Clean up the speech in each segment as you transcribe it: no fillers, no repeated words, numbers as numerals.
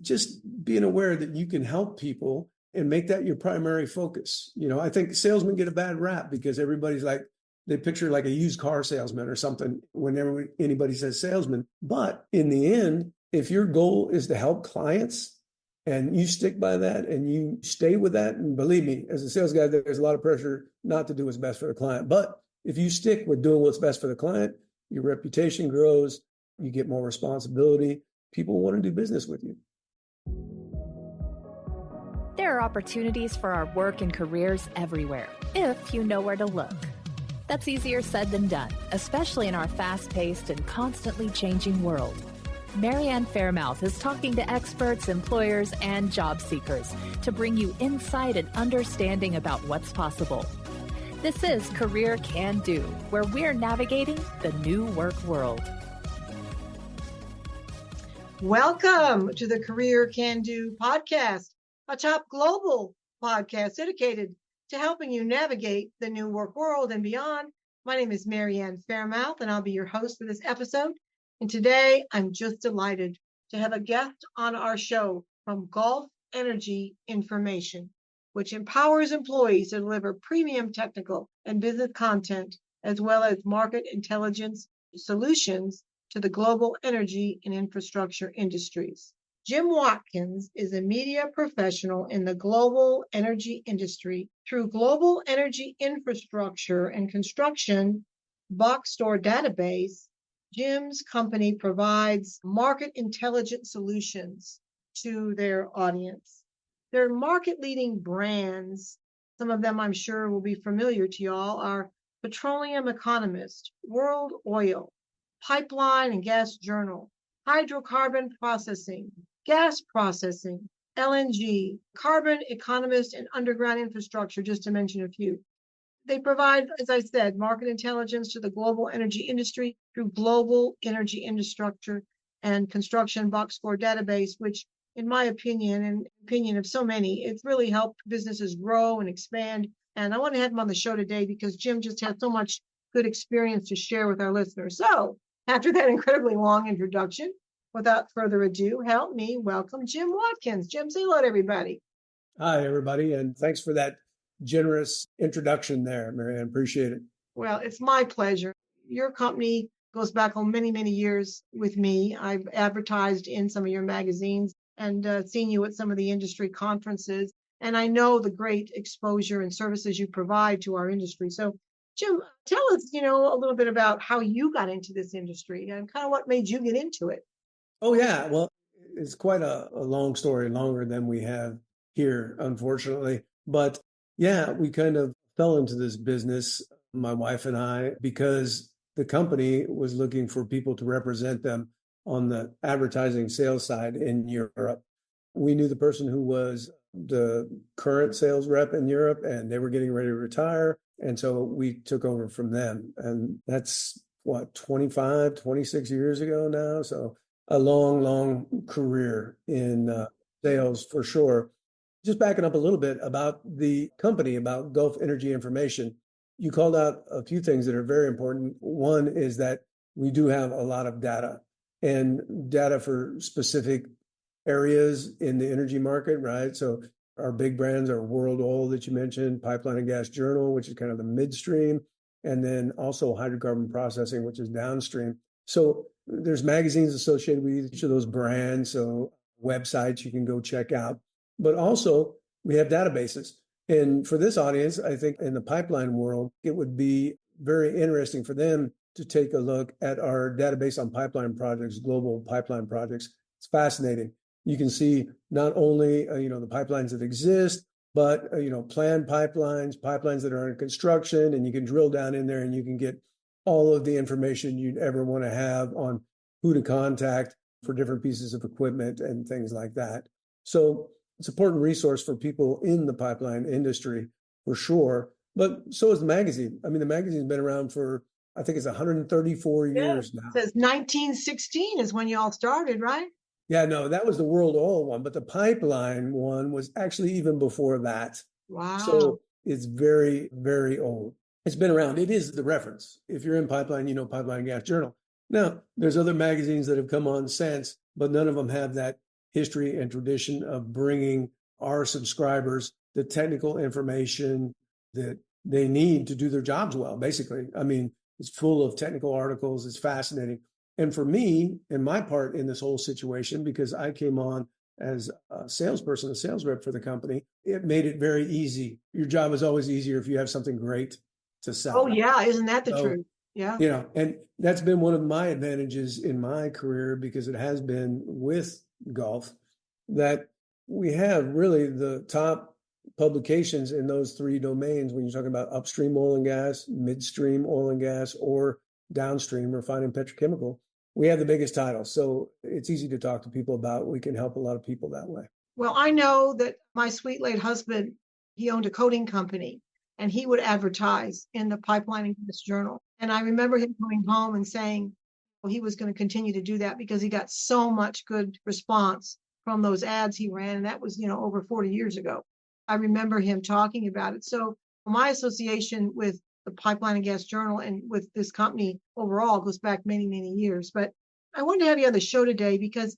just being aware that you can help people and make that your primary focus. I think salesmen get a bad rap because everybody's like, they picture like a used car salesman or something whenever anybody says salesman. But in the end, if your goal is to help clients and you stick by that and you stay with that, and believe me, as a sales guy, there's a lot of pressure not to do what's best for the client. But if you stick with doing what's best for the client, your reputation grows, you get more responsibility, people want to do business with you. There are opportunities for our work and careers everywhere, if you know where to look. That's easier said than done, especially in our fast-paced and constantly changing world. Marianne Fairmouth is talking to experts, employers, and job seekers to bring you insight and understanding about what's possible. This is Career Can Do, where we're navigating the new work world. Welcome to the Career Can Do podcast, a top global podcast dedicated to helping you navigate the new work world and beyond. My name is Marianne Fairmouth, and I'll be your host for this episode. And today, I'm just delighted to have a guest on our show from Gulf Energy Information, which empowers employees to deliver premium technical and business content, as well as market intelligence solutions to the global energy and infrastructure industries. Jim Watkins is a media professional in the global energy industry. Through global energy infrastructure and construction box store database, Jim's company provides market intelligence solutions to their audience. Their market-leading brands, some of them I'm sure will be familiar to y'all, are Petroleum Economist, World Oil, Pipeline and Gas Journal, Hydrocarbon Processing, Gas Processing, LNG, Carbon Economist, and Underground Infrastructure, just to mention a few. They provide, as I said, market intelligence to the global energy industry through global energy infrastructure and construction box score database, which, in my opinion, and opinion of so many, it's really helped businesses grow and expand. And I want to have him on the show today because Jim just has so much good experience to share with our listeners. So, after that incredibly long introduction, without further ado, help me welcome Jim Watkins. Jim, say hello to everybody. Hi, everybody, and thanks for that generous introduction there, Marianne. Appreciate it. Well, it's my pleasure. Your company goes back on many, many years with me. I've advertised in some of your magazines and seen you at some of the industry conferences. And I know the great exposure and services you provide to our industry. So, Jim, tell us, a little bit about how you got into this industry and kind of what made you get into it. Oh, yeah. Well, it's quite a long story, longer than we have here, unfortunately. But yeah, we kind of fell into this business, my wife and I, because the company was looking for people to represent them on the advertising sales side in Europe. We knew the person who was the current sales rep in Europe, and they were getting ready to retire. And so we took over from them. And that's 26 years ago now. So a long, long career in sales for sure. Just backing up a little bit about the company, about Gulf Energy Information, you called out a few things that are very important. One is that we do have a lot of data, and data for specific areas in the energy market, right? So our big brands are World Oil that you mentioned, Pipeline and Gas Journal, which is kind of the midstream, and then also Hydrocarbon Processing, which is downstream. So there's magazines associated with each of those brands, so websites you can go check out. But also, we have databases. And for this audience, I think in the pipeline world, it would be very interesting for them to take a look at our database on pipeline projects, global pipeline projects. It's fascinating. You can see not only, the pipelines that exist, but, planned pipelines that are in construction, and you can drill down in there and you can get all of the information you'd ever want to have on who to contact for different pieces of equipment and things like that. So it's an important resource for people in the pipeline industry for sure. But so is the magazine. I mean, the magazine's been around for, I think it's 134 years now. It says 1916 is when you all started, right? Yeah, no, that was the World Oil one, but the pipeline one was actually even before that. Wow. So it's very, very old. It's been around. It is the reference. If you're in pipeline, you know Pipeline and Gas Journal. Now, there's other magazines that have come on since, but none of them have that history and tradition of bringing our subscribers the technical information that they need to do their jobs well, basically. I mean, it's full of technical articles. It's fascinating. And for me, and my part in this whole situation, because I came on as a salesperson, a sales rep for the company, it made it very easy. Your job is always easier if you have something great to Oh, sell. yeah. Isn't that the So, truth? Yeah. and that's been one of my advantages in my career, because it has been with golf, that we have really the top publications in those three domains. When you're talking about upstream oil and gas, midstream oil and gas, or downstream refining petrochemical, we have the biggest titles. So it's easy to talk to people about. We can help a lot of people that way. Well, I know that my sweet late husband, he owned a coating company and he would advertise in the Pipeline and Gas Journal. And I remember him coming home and saying, well, he was going to continue to do that because he got so much good response from those ads he ran. And that was, over 40 years ago. I remember him talking about it. So my association with the Pipeline and Gas Journal and with this company overall goes back many, many years. But I wanted to have you on the show today because,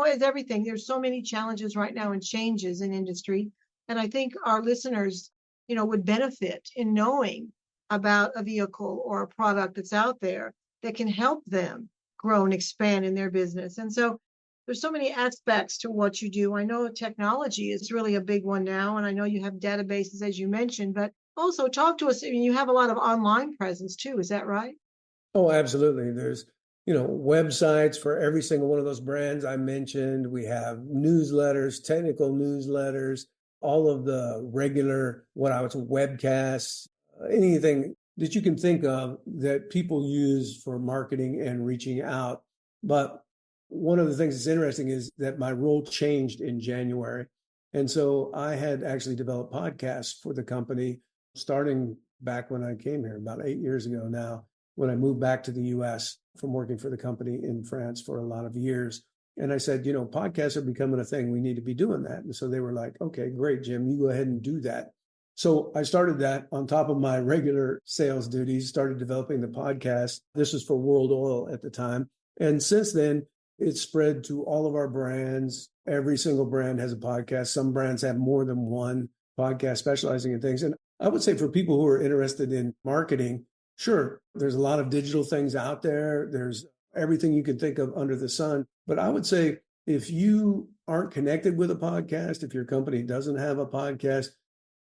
as everything, there's so many challenges right now and changes in industry. And I think our listeners, would benefit in knowing about a vehicle or a product that's out there that can help them grow and expand in their business. And so there's so many aspects to what you do. I know technology is really a big one now, and I know you have databases, as you mentioned, but also talk to us. I mean, you have a lot of online presence too. Is that right? Oh, absolutely. There's, websites for every single one of those brands I mentioned. We have newsletters, technical newsletters, all of the regular, webcasts, anything that you can think of that people use for marketing and reaching out. But one of the things that's interesting is that my role changed in January. And so I had actually developed podcasts for the company starting back when I came here about 8 years ago now, when I moved back to the US from working for the company in France for a lot of years. And I said, podcasts are becoming a thing. We need to be doing that. And so they were like, okay, great, Jim, you go ahead and do that. So I started that on top of my regular sales duties, started developing the podcast. This was for World Oil at the time. And since then, it's spread to all of our brands. Every single brand has a podcast. Some brands have more than one podcast specializing in things. And I would say for people who are interested in marketing, sure, there's a lot of digital things out there. There's everything you can think of under the sun. But I would say if you aren't connected with a podcast, if your company doesn't have a podcast,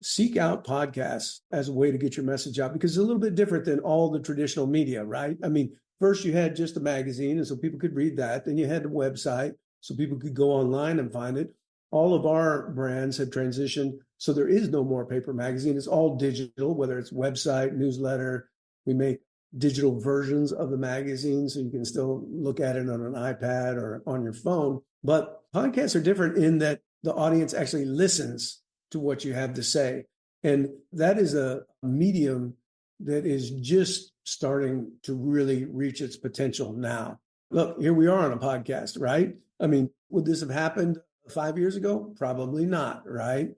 seek out podcasts as a way to get your message out, because it's a little bit different than all the traditional media, right? I mean, first you had just a magazine, and so people could read that. Then you had a website, so people could go online and find it. All of our brands have transitioned, so there is no more paper magazine. It's all digital, whether it's website, newsletter. We make digital versions of the magazine, so you can still look at it on an iPad or on your phone. But podcasts are different in that the audience actually listens to what you have to say. And that is a medium that is just starting to really reach its potential now. Look, here we are on a podcast, right? I mean, would this have happened 5 years ago? Probably not, right?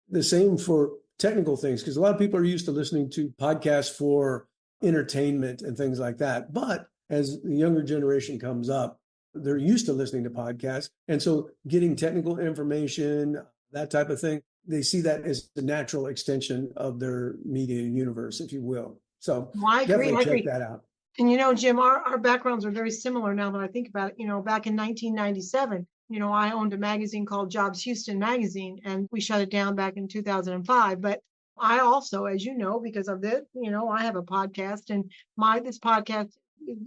The same for technical things, because a lot of people are used to listening to podcasts for entertainment and things like that. But as the younger generation comes up, they're used to listening to podcasts. And so getting technical information, that type of thing, they see that as the natural extension of their media universe, if you will. So Well, I agree. definitely check that out. And Jim, our backgrounds are very similar now that I think about it. Back in 1997, I owned a magazine called Jobs Houston Magazine, and we shut it down back in 2005. But I also, as you know, because of this, I have a podcast, and this podcast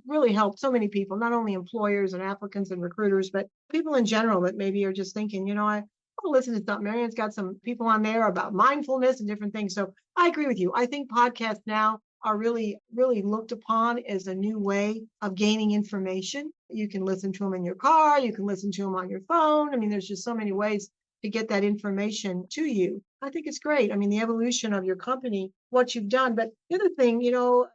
really helped so many people, not only employers and applicants and recruiters, but people in general that maybe are just thinking, oh, listen, it's not Marion's got some people on there about mindfulness and different things. So I agree with you. I think podcasts now are really, really looked upon as a new way of gaining information. You can listen to them in your car. You can listen to them on your phone. I mean, there's just so many ways to get that information to you. I think it's great. I mean, the evolution of your company, what you've done. But the other thing,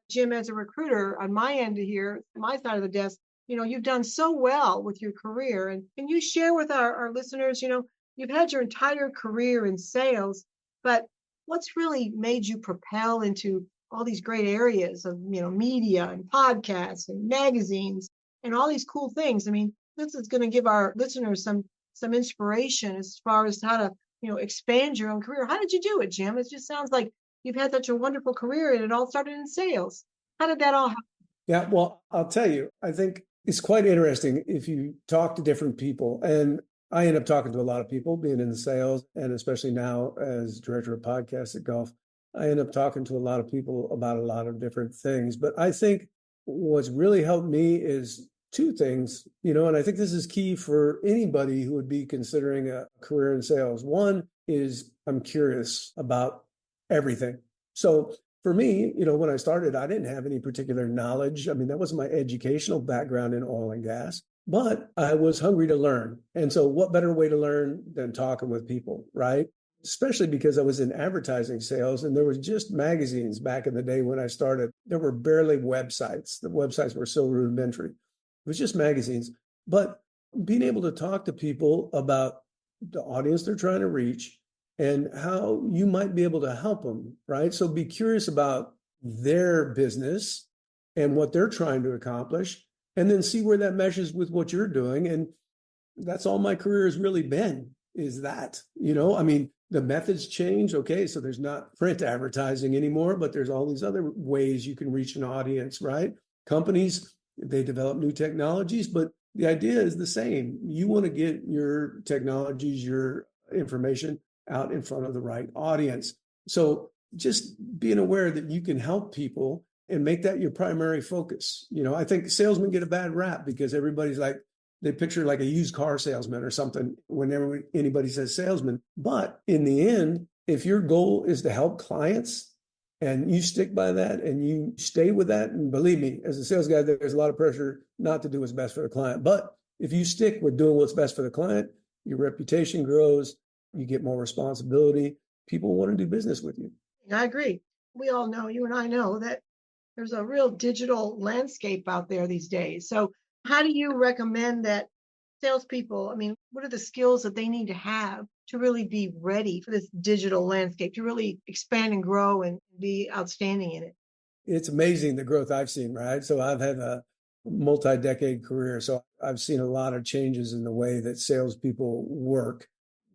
Jim, as a recruiter on my end here, my side of the desk, you've done so well with your career. And can you share with our listeners, you've had your entire career in sales, but what's really made you propel into all these great areas of, media and podcasts and magazines and all these cool things? I mean, this is going to give our listeners some some inspiration as far as how to, expand your own career. How did you do it, Jim? It just sounds like you've had such a wonderful career and it all started in sales. How did that all happen? Yeah, well, I'll tell you, I think it's quite interesting if you talk to different people. And I end up talking to a lot of people, being in the sales, and especially now as director of podcasts at Golf, I end up talking to a lot of people about a lot of different things. But I think what's really helped me is two things, and I think this is key for anybody who would be considering a career in sales. One is I'm curious about everything. So for me, when I started, I didn't have any particular knowledge. I mean, that wasn't my educational background in oil and gas, but I was hungry to learn. And so what better way to learn than talking with people, right? Especially because I was in advertising sales and there was just magazines back in the day when I started. There were barely websites. The websites were so rudimentary. It was just magazines. But being able to talk to people about the audience they're trying to reach and how you might be able to help them, right? So be curious about their business and what they're trying to accomplish, and then see where that meshes with what you're doing. And that's all my career has really been, is that, I mean, the methods change. Okay, so there's not print advertising anymore, but there's all these other ways you can reach an audience, right? Companies, they develop new technologies, but the idea is the same. You want to get your technologies, your information out in front of the right audience. So just being aware that you can help people and make that your primary focus. I think salesmen get a bad rap because everybody's like, they picture like a used car salesman or something whenever anybody says salesman. But in the end, if your goal is to help clients and you stick by that and you stay with that, and believe me, as a sales guy, there's a lot of pressure not to do what's best for the client. But if you stick with doing what's best for the client, your reputation grows, you get more responsibility. People want to do business with you. I agree. We all know, you and I know, that there's a real digital landscape out there these days. So how do you recommend that salespeople, I mean, what are the skills that they need to have to really be ready for this digital landscape, to really expand and grow and be outstanding in it? It's amazing the growth I've seen, right? So I've had a multi-decade career. So I've seen a lot of changes in the way that salespeople work.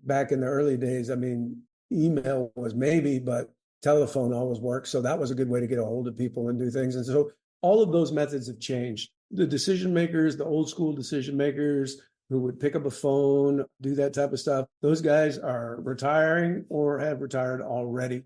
Back in the early days, I mean, email was maybe, but telephone always worked. So that was a good way to get a hold of people and do things. And so all of those methods have changed. The decision makers, the old school decision makers who would pick up a phone, do that type of stuff, those guys are retiring or have retired already.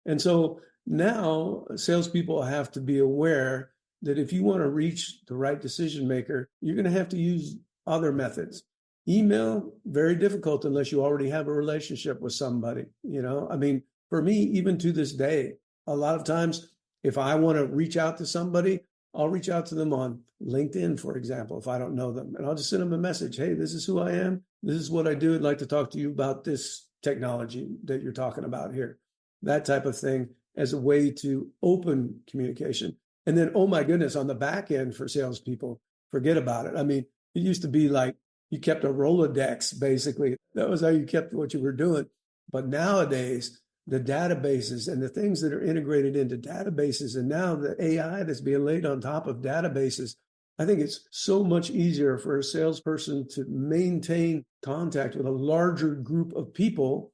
And so now salespeople have to be aware that if you want to reach the right decision maker, you're going to have to use other methods. Email, very difficult unless you already have a relationship with somebody. I mean, for me, even to this day, a lot of times, if I want to reach out to somebody, I'll reach out to them on LinkedIn, for example, if I don't know them, and I'll just send them a message. Hey, this is who I am. This is what I do. I'd like to talk to you about this technology that you're talking about here. That type of thing as a way to open communication. And then, oh my goodness, on the back end for salespeople, forget about it. I mean, it used to be like, you kept a Rolodex, basically. That was how you kept what you were doing. But nowadays, the databases and the things that are integrated into databases, and now the AI that's being laid on top of databases, I think it's so much easier for a salesperson to maintain contact with a larger group of people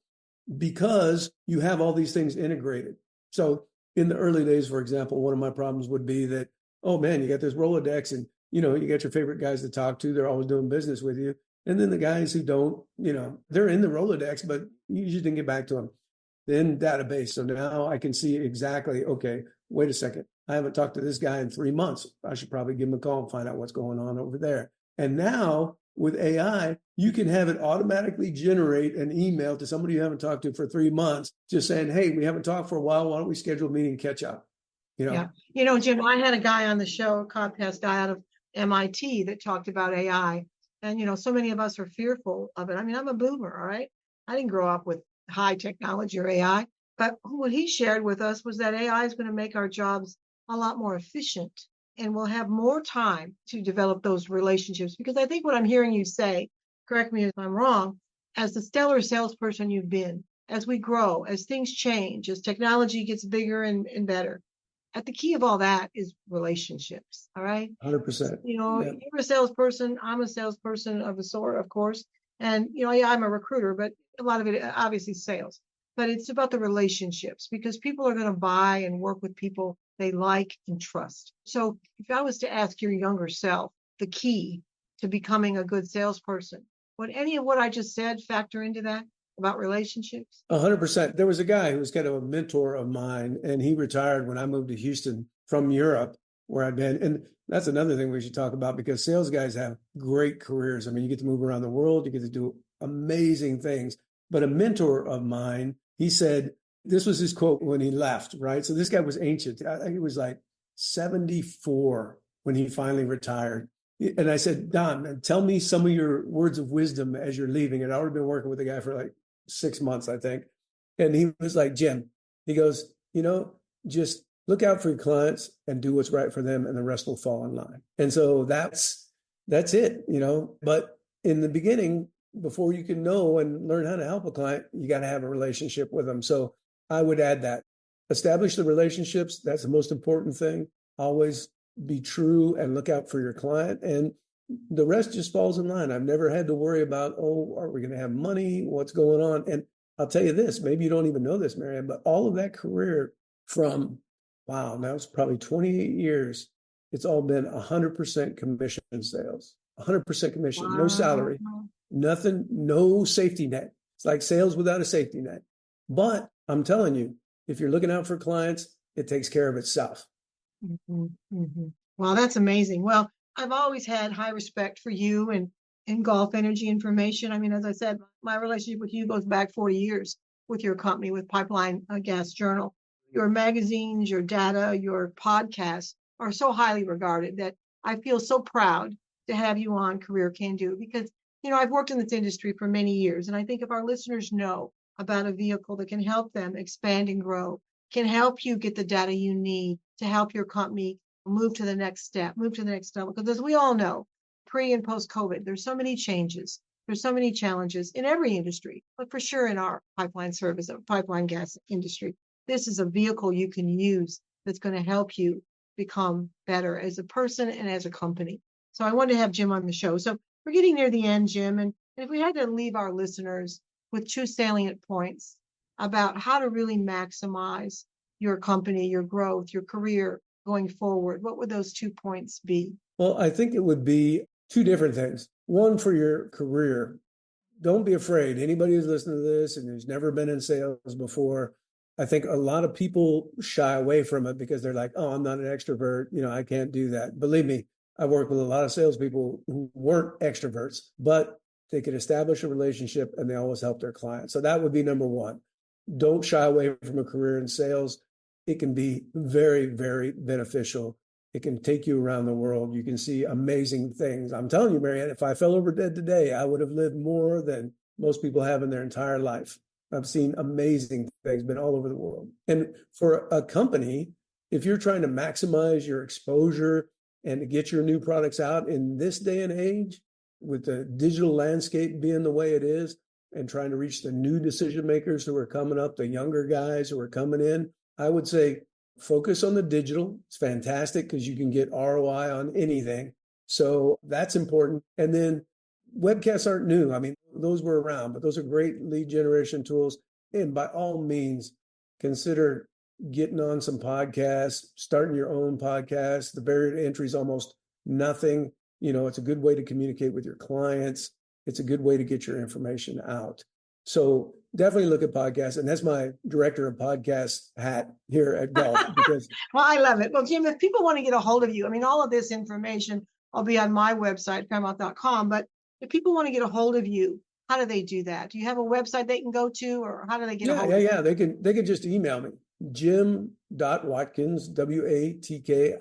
because you have all these things integrated. So in the early days, for example, one of my problems would be that, oh man, you got this Rolodex and you got your favorite guys to talk to. They're always doing business with you. And then the guys who don't, they're in the Rolodex, but you just didn't get back to them. Then database. So now I can see exactly, okay, wait a second. I haven't talked to this guy in 3 months. I should probably give him a call and find out what's going on over there. And now with AI, you can have it automatically generate an email to somebody you haven't talked to for 3 months, just saying, hey, we haven't talked for a while. Why don't we schedule a meeting and catch up? Yeah. Jim, I had a guy on the show, a podcast guy out of MIT that talked about AI. And, so many of us are fearful of it. I mean, I'm a boomer, all right? I didn't grow up with high technology or AI, but what he shared with us was that AI is going to make our jobs a lot more efficient and we'll have more time to develop those relationships. Because I think what I'm hearing you say, correct me if I'm wrong, as the stellar salesperson you've been, as we grow, as things change, as technology gets bigger and better, at the key of all that is relationships. All right. 100%. You're a salesperson. I'm a salesperson of a sort, of course. And, yeah, I'm a recruiter, but a lot of it obviously sales. But it's about the relationships because people are going to buy and work with people they like and trust. So if I was to ask your younger self the key to becoming a good salesperson, would any of what I just said factor into that about relationships? 100%. There was a guy who was kind of a mentor of mine, and he retired when I moved to Houston from Europe, where I'd been. And that's another thing we should talk about because sales guys have great careers. I mean, you get to move around the world, you get to do amazing things. But a mentor of mine, he said, this was his quote when he left, right? So this guy was ancient. I think he was like 74 when he finally retired. And I said, Don, tell me some of your words of wisdom as you're leaving. And I'd already been working with the guy for like 6 months, I think. And he was like, Jim, he goes, just look out for your clients and do what's right for them, and the rest will fall in line. And so that's it, But in the beginning, before you can know and learn how to help a client, you got to have a relationship with them. So I would add that. Establish the relationships. That's the most important thing. Always be true and look out for your client. And the rest just falls in line. I've never had to worry about, are we going to have money? What's going on? And I'll tell you this, maybe you don't even know this, Marianne, but all of that career from, wow, now it's probably 28 years, it's all been 100% commission sales, 100% commission, no salary, nothing, no safety net. It's like sales without a safety net. But I'm telling you, if you're looking out for clients, it takes care of itself. Mm-hmm, mm-hmm. Wow, that's amazing. Well, I've always had high respect for you and Gulf Energy Information. I mean, as I said, my relationship with you goes back 40 years with your company, with Pipeline Gas Journal. Your magazines, your data, your podcasts are so highly regarded that I feel so proud to have you on Career Can Do because, I've worked in this industry for many years. And I think if our listeners know about a vehicle that can help them expand and grow, can help you get the data you need to help your company move to the next step, move to the next level. Because as we all know, pre and post COVID, there's so many changes. There's so many challenges in every industry, but for sure in our pipeline service, pipeline gas industry. This is a vehicle you can use that's going to help you become better as a person and as a company. So I wanted to have Jim on the show. So we're getting near the end, Jim. And if we had to leave our listeners with 2 salient points about how to really maximize your company, your growth, your career going forward, what would those 2 points be? Well, I think it would be 2 different things. One, for your career, don't be afraid. Anybody who's listening to this and who's never been in sales before, I think a lot of people shy away from it because they're like, oh, I'm not an extrovert. I can't do that. Believe me, I work with a lot of salespeople who weren't extroverts, but they could establish a relationship and they always help their clients. So that would be number one. Don't shy away from a career in sales. It can be very, very beneficial. It can take you around the world. You can see amazing things. I'm telling you, Marianne, if I fell over dead today, I would have lived more than most people have in their entire life. I've seen amazing things, been all over the world. And for a company, if you're trying to maximize your exposure and to get your new products out in this day and age, with the digital landscape being the way it is, and trying to reach the new decision makers who are coming up, the younger guys who are coming in, I would say focus on the digital. It's fantastic because you can get ROI on anything. So that's important. And then webcasts aren't new. I mean, those were around, but those are great lead generation tools. And by all means, consider getting on some podcasts, starting your own podcast. The barrier to entry is almost nothing. It's a good way to communicate with your clients. It's a good way to get your information out. So definitely look at podcasts. And that's my director of podcast hat here at Gulf. Because well, I love it. Well, Jim, if people want to get a hold of you, I mean, all of this information will be on my website, paramount.com. But if people want to get a hold of you, how do they do that? Do you have a website they can go to, or how do they get a hold of you? Yeah. They can just email me, jim.watkins, WATKINS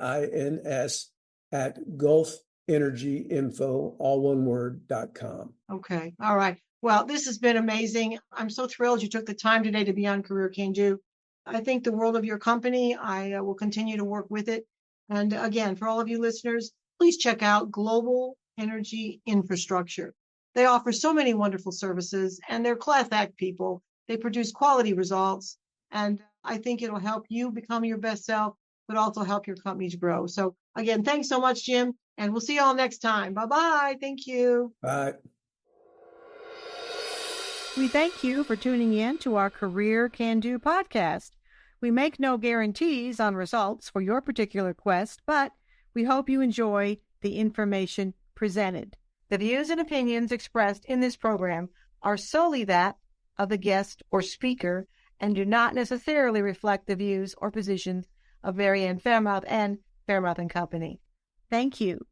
@gulfenergyinfo, all one word.com. Okay. All right. Well, this has been amazing. I'm so thrilled you took the time today to be on Career Can Do. I think the world of your company. I will continue to work with it. And again, for all of you listeners, please check out Global Energy Infrastructure. They offer so many wonderful services, and they're class act people. They produce quality results, and I think it'll help you become your best self, but also help your companies grow. So again, thanks so much, Jim, and we'll see you all next time. Bye-bye. Thank you. Bye. We thank you for tuning in to our Career Can Do podcast. We make no guarantees on results for your particular quest, but we hope you enjoy the information presented. The views and opinions expressed in this program are solely that of the guest or speaker and do not necessarily reflect the views or positions of Marianne Fairmouth and Fairmouth and Company. Thank you.